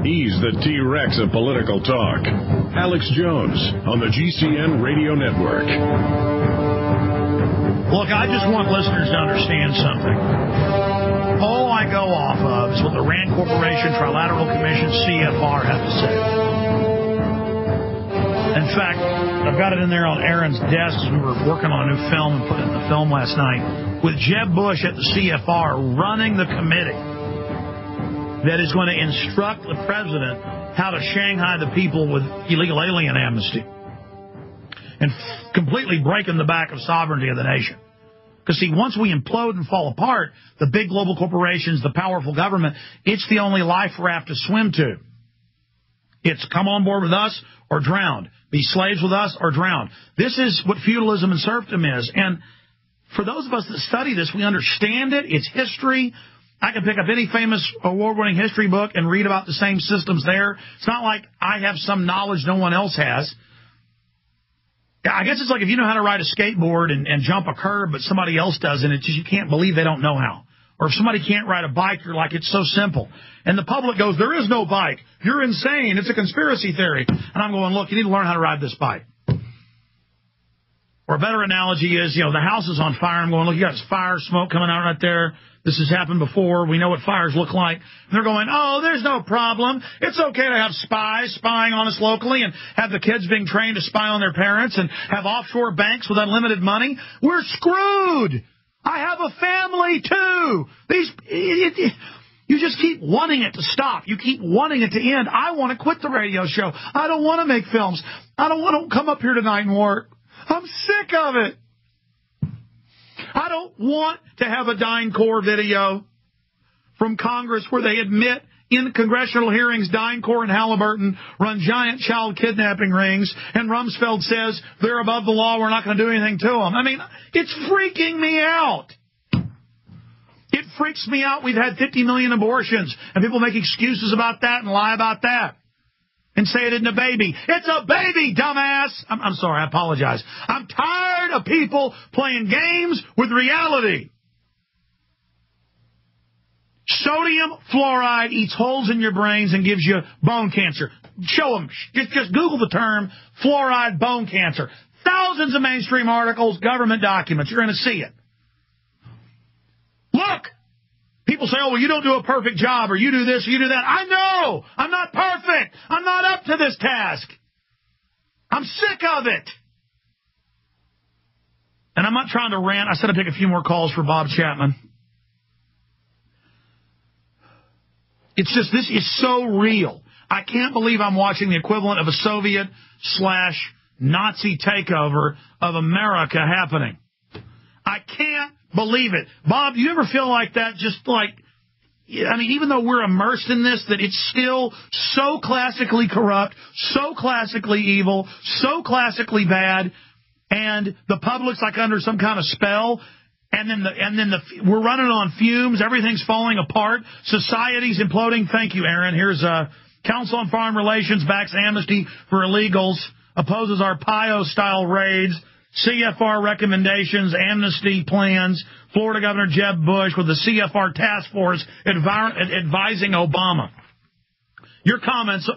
He's the T-Rex of political talk. Alex Jones on the GCN Radio Network. Look, I just want listeners to understand something. All I go off of is what the Rand Corporation Trilateral Commission, CFR, have to say. In fact, I've got it in there on Aaron's desk as we were working on a new film and put it in the film last night, with Jeb Bush at the CFR running the committee that is going to instruct the president how to Shanghai the people with illegal alien amnesty and completely breaking the back of sovereignty of the nation. Because, see, once we implode and fall apart, the big global corporations, the powerful government, it's the only life raft to swim to. It's come on board with us or drowned. Be slaves with us or drowned. This is what feudalism and serfdom is. And for those of us that study this, we understand it. It's history. I can pick up any famous award-winning history book and read about the same systems there. It's not like I have some knowledge no one else has. I guess it's like if you know how to ride a skateboard and jump a curb, but somebody else doesn't, it's just you can't believe they don't know how. Or if somebody can't ride a bike, you're like, it's so simple. And the public goes, there is no bike. You're insane. It's a conspiracy theory. And I'm going, look, you need to learn how to ride this bike. Or a better analogy is, you know, the house is on fire. I'm going, look, you got fire, smoke coming out right there. This has happened before. We know what fires look like. And they're going, oh, there's no problem. It's okay to have spies spying on us locally and have the kids being trained to spy on their parents and have offshore banks with unlimited money. We're screwed. I have a family, too. You just keep wanting it to stop. You keep wanting it to end. I want to quit the radio show. I don't want to make films. I don't want to come up here tonight and work. I'm sick of it. I don't want to have a DynCorp video from Congress where they admit in congressional hearings DynCorp and Halliburton run giant child kidnapping rings, and Rumsfeld says they're above the law, we're not going to do anything to them. I mean, it's freaking me out. It freaks me out. We've had 50 million abortions, and people make excuses about that and lie about that. And say it isn't a baby. It's a baby, dumbass. I'm sorry, I apologize. I'm tired of people playing games with reality. Sodium fluoride eats holes in your brains and gives you bone cancer. Show them. Just Google the term fluoride bone cancer. Thousands of mainstream articles, government documents. You're going to see it. Look. People say, oh, well, you don't do a perfect job, or you do this, or you do that. I know. I'm not perfect. I'm not up to this task. I'm sick of it. And I'm not trying to rant. I said I'd take a few more calls for Bob Chapman. It's just, this is so real. I can't believe I'm watching the equivalent of a Soviet/Nazi takeover of America happening. I can't believe it. Bob, do you ever feel like that? Just like, I mean, even though we're immersed in this, that it's still so classically corrupt, so classically evil, so classically bad, and the public's like under some kind of spell, and then we're running on fumes, everything's falling apart, society's imploding. Thank you, Aaron. Here's Council on Foreign Relations backs amnesty for illegals, opposes our PIO-style raids, CFR recommendations, amnesty plans, Florida Governor Jeb Bush with the CFR task force advising Obama. Your comments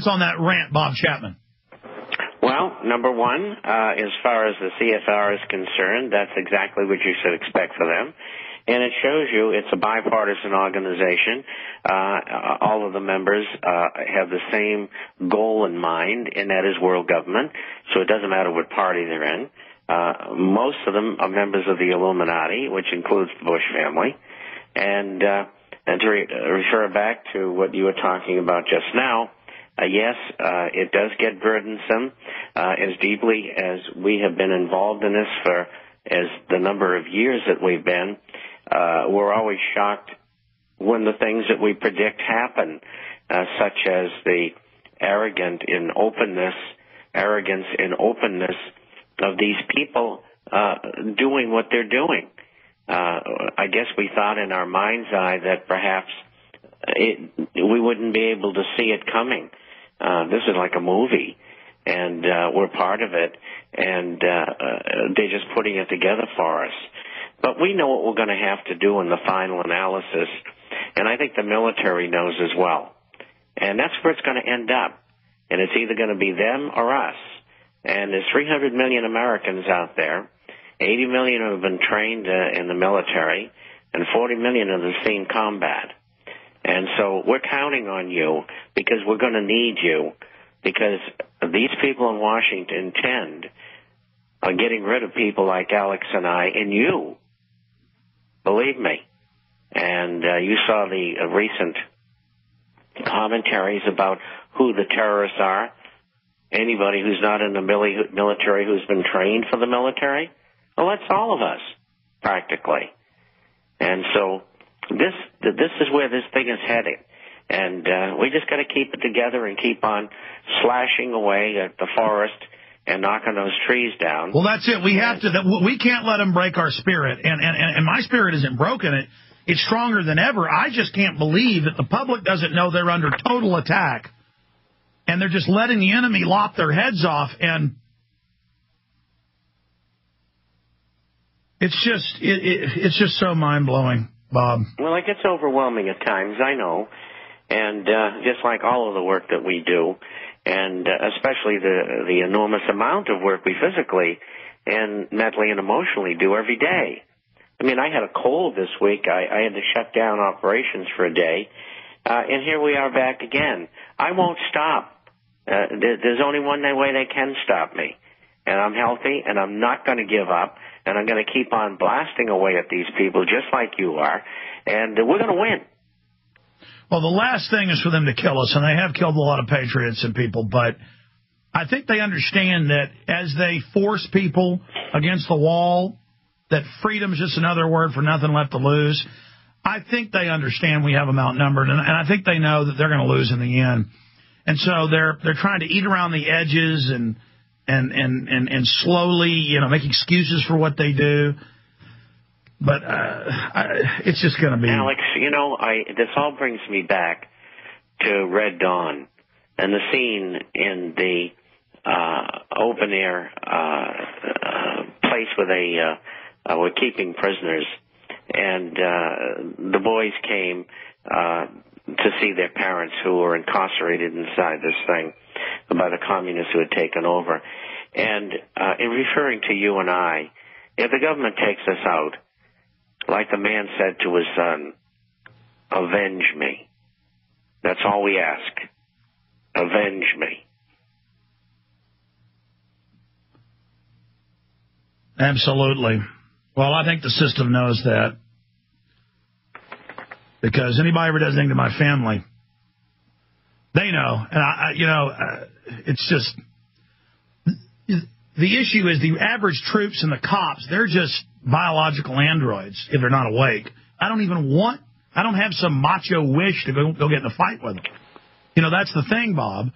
on that rant, Bob Chapman. Well, number one, as far as the CFR is concerned, that's exactly what you should expect for them. And it shows you it's a bipartisan organization. All of the members have the same goal in mind, and that is world government. So it doesn't matter what party they're in. Most of them are members of the Illuminati, which includes the Bush family. And to refer back to what you were talking about just now, yes, it does get burdensome. As deeply as we have been involved in this for as the number of years that we've been, we're always shocked when the things that we predict happen, such as the arrogance and openness of these people doing what they're doing. I guess we thought in our mind's eye that perhaps we wouldn't be able to see it coming. This is like a movie, and we're part of it, and they're just putting it together for us. But we know what we're going to have to do in the final analysis, and I think the military knows as well. And that's where it's going to end up. And it's either going to be them or us. And there's 300 million Americans out there. 80 million have been trained in the military, and 40 million have seen combat. And so we're counting on you because we're going to need you, because these people in Washington intend on getting rid of people like Alex and I and you. Believe me. And you saw the recent commentaries about who the terrorists are. Anybody who's not in the military who's been trained for the military? Well, that's all of us, practically. And so this is where this thing is heading. And we just got to keep it together and keep on slashing away at the forest and knocking those trees down. Well, that's it. We can't let them break our spirit. And my spirit isn't broken. It's stronger than ever. I just can't believe that the public doesn't know they're under total attack. And they're just letting the enemy lop their heads off. And it's just so mind-blowing, Bob. Well, it gets overwhelming at times, I know. And just like all of the work that we do, and especially the enormous amount of work we physically and mentally and emotionally do every day. I mean, I had a cold this week. I had to shut down operations for a day. And here we are back again. I won't stop. There's only one way they can stop me. And I'm healthy, and I'm not going to give up. And I'm going to keep on blasting away at these people just like you are. And we're going to win. Well, the last thing is for them to kill us, and they have killed a lot of patriots and people, but I think they understand that as they force people against the wall, that freedom's just another word for nothing left to lose. I think they understand we have them outnumbered, and I think they know that they're going to lose in the end. And so they're trying to eat around the edges and slowly, make excuses for what they do. But it's just going to be... Alex, this all brings me back to Red Dawn and the scene in the open-air place where they were keeping prisoners. And the boys came to see their parents who were incarcerated inside this thing by the communists who had taken over. And in referring to you and I, if the government takes us out, like the man said to his son, avenge me. That's all we ask. Avenge me. Absolutely. Well, I think the system knows that. Because anybody ever does anything to my family, they know. And, it's just... The issue is the average troops and the cops, they're just biological androids if they're not awake. I don't have some macho wish to go get in a fight with them. That's the thing, Bob.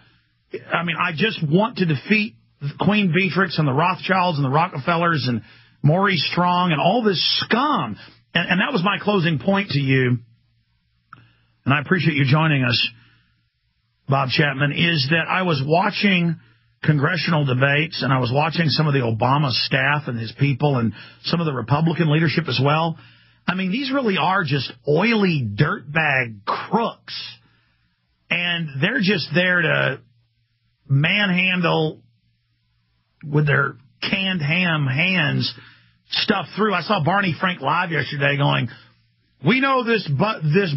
I mean, I just want to defeat Queen Beatrix and the Rothschilds and the Rockefellers and Maurice Strong and all this scum. And that was my closing point to you. And I appreciate you joining us, Bob Chapman, is that I was watching congressional debates, and I was watching some of the Obama staff and his people and some of the Republican leadership as well. I mean, these really are just oily dirtbag crooks, and they're just there to manhandle with their canned ham hands stuff through. I saw Barney Frank live yesterday going, we know this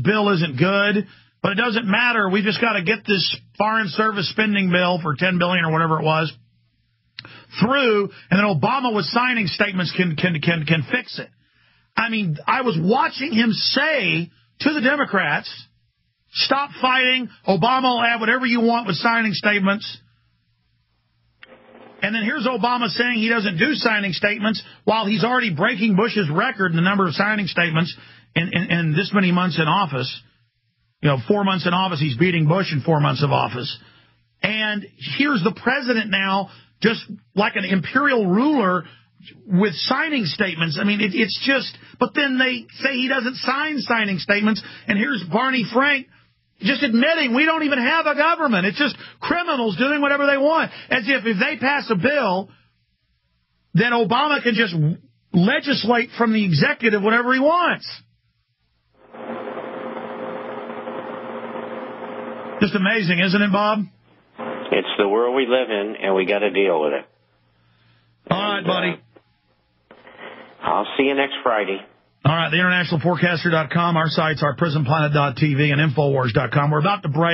bill isn't good, but it doesn't matter. We just got to get this foreign service spending bill for $10 billion or whatever it was through, and then Obama with signing statements can fix it. I mean, I was watching him say to the Democrats, stop fighting. Obama will have whatever you want with signing statements. And then here's Obama saying he doesn't do signing statements while he's already breaking Bush's record in the number of signing statements in this many months in office. 4 months in office, he's beating Bush in 4 months of office. And here's the president now, just like an imperial ruler with signing statements. I mean, it's just, but then they say he doesn't sign signing statements. And here's Barney Frank just admitting we don't even have a government. It's just criminals doing whatever they want. As if they pass a bill, then Obama can just legislate from the executive whatever he wants. Just amazing, isn't it, Bob? It's the world we live in, and we got to deal with it. All right, buddy. I'll see you next Friday. All right, theinternationalforecaster.com. Our sites are prisonplanet.tv and Infowars.com. We're about to break.